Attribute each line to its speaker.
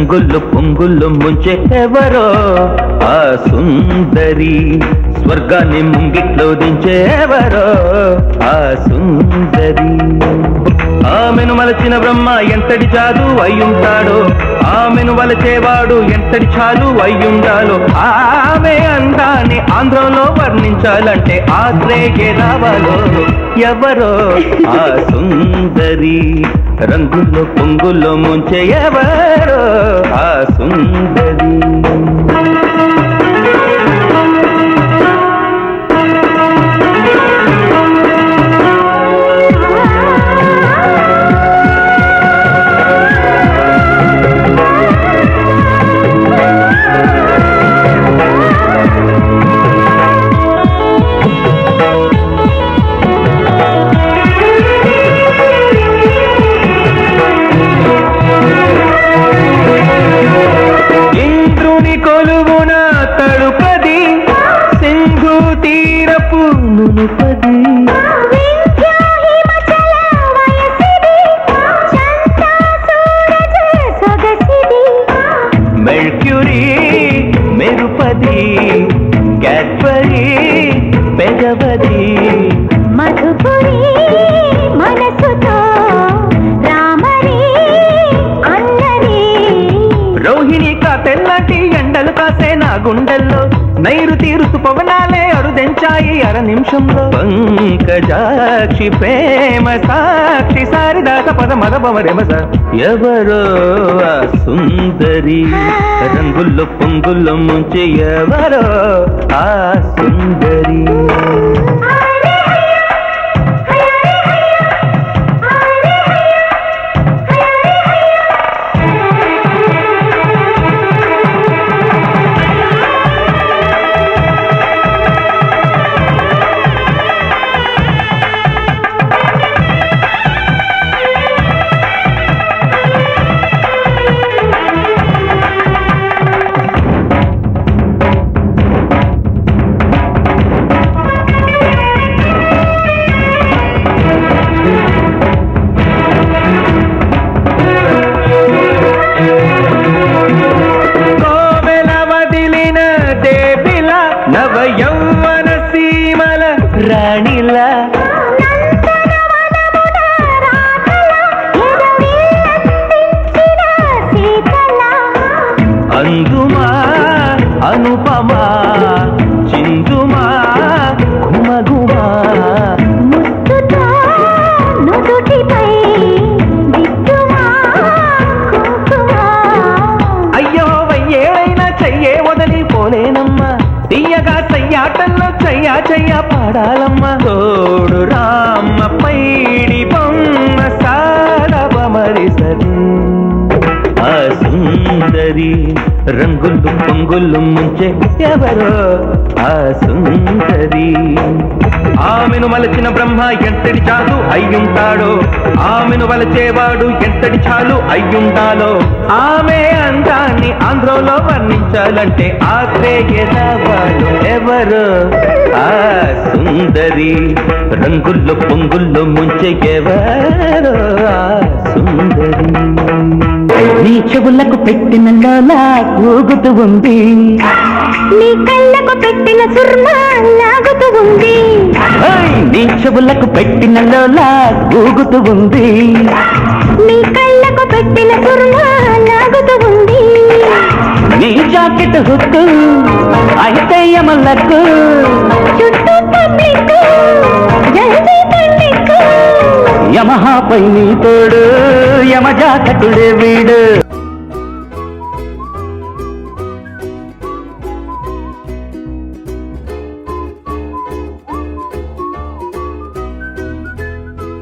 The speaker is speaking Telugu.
Speaker 1: రంగులు పొంగులు ముంచే ఎవరో ఆ సుందరి, స్వర్గాన్ని ముంగిట్లో దించే ఎవరో ఆ సుందరి. ఆమెను మలచిన బ్రహ్మ ఎంతటి చాలు అయ్యుంటాడో, ఆమెను వలచేవాడు ఎంతటి చాలు అయ్యుండాలో. ఆమె అందాన్ని ఆంధ్రంలో వర్ణించాలంటే ఆత్రేయే రావాలో. ఎవరో ఆ సుందరి, రంగుల్లో పొంగుల్లో ముంచే ఎవరో ఆ సుందరి. కొలువున తడుపది సింధు తీరపు నునుపది, మెర్క్యూరీ మెరుపది, క్యాడ్బరీ పెదవది,
Speaker 2: మధుపురి మనసుతో రామరి అన్నరి,
Speaker 1: రోహిణి కా తెల్లటి ఎండలు కాసే నా గుండెల్లో, నైరుతి ఋతుపవనాలే అరుదెంచాయి అర నిమిషంలో. పంకజాక్షి ప్రేమ సాక్షి సారిదాస పద మద బమరెమస. ఎవరో ఆ సుందరి, రంగుల్లో పొంగుల్లో ముంచి ఎవరో ఆ సుందరి. నవ యౌవన సీమల రాణిలా, అందుమా అనుపమా చిందుమా గుమగుమా,
Speaker 2: ముద్దుతో నుదుటిపై దిద్దుమా కుంకుమా.
Speaker 1: అయ్యో వయ్యేడైనా చెయ్యే వదిలి పోలేనమ్మా, తీయగా చెయ్యాటల్లో చెయ్యా చెయ్యా పాడాలమ్మ. తోడు రామ్మ పైడి బొమ్మ సాడవ మరిసరి. ఆ సుందరి, రంగులు పొంగులు ముంచే ఎవరో ఆ సుందరి. ఆమెను మలచిన బ్రహ్మ ఎంతటి చాలు అయ్యుంటాడో, ఆమెను వలచేవాడు ఎంతటి చాలు అయ్యుండాలో. ఆమె అందాన్ని ఆంధ్రంలో వర్ణించాలంటే ఆత్రేయే రావాలో. ఎవరో ఆ సుందరి, రంగుల్లో పొంగుల్లో ముంచే ఎవరో ఆ సుందరి.
Speaker 3: నీ చెవులకు పెట్టిన లోలా ఊగుతూ ఉంది,
Speaker 2: నీ కళ్ళకు పెట్టిన సుర్మా లాగుతూ ఉంది,
Speaker 3: నీ చెవులకు పెట్టిన లోలా ఊగుతూ ఉంది,
Speaker 2: నీ కళ్ళకు పెట్టిన సుర్మా లాగుతూ ఉంది.
Speaker 3: నీ జాకెట్ హుక్కు అయితే యమలకు,
Speaker 2: చుట్టూ పబ్లిక్ జల్దీ పండిక్,
Speaker 3: యమహాపై నీ తోడు యమ జాకెటుడే వీడు.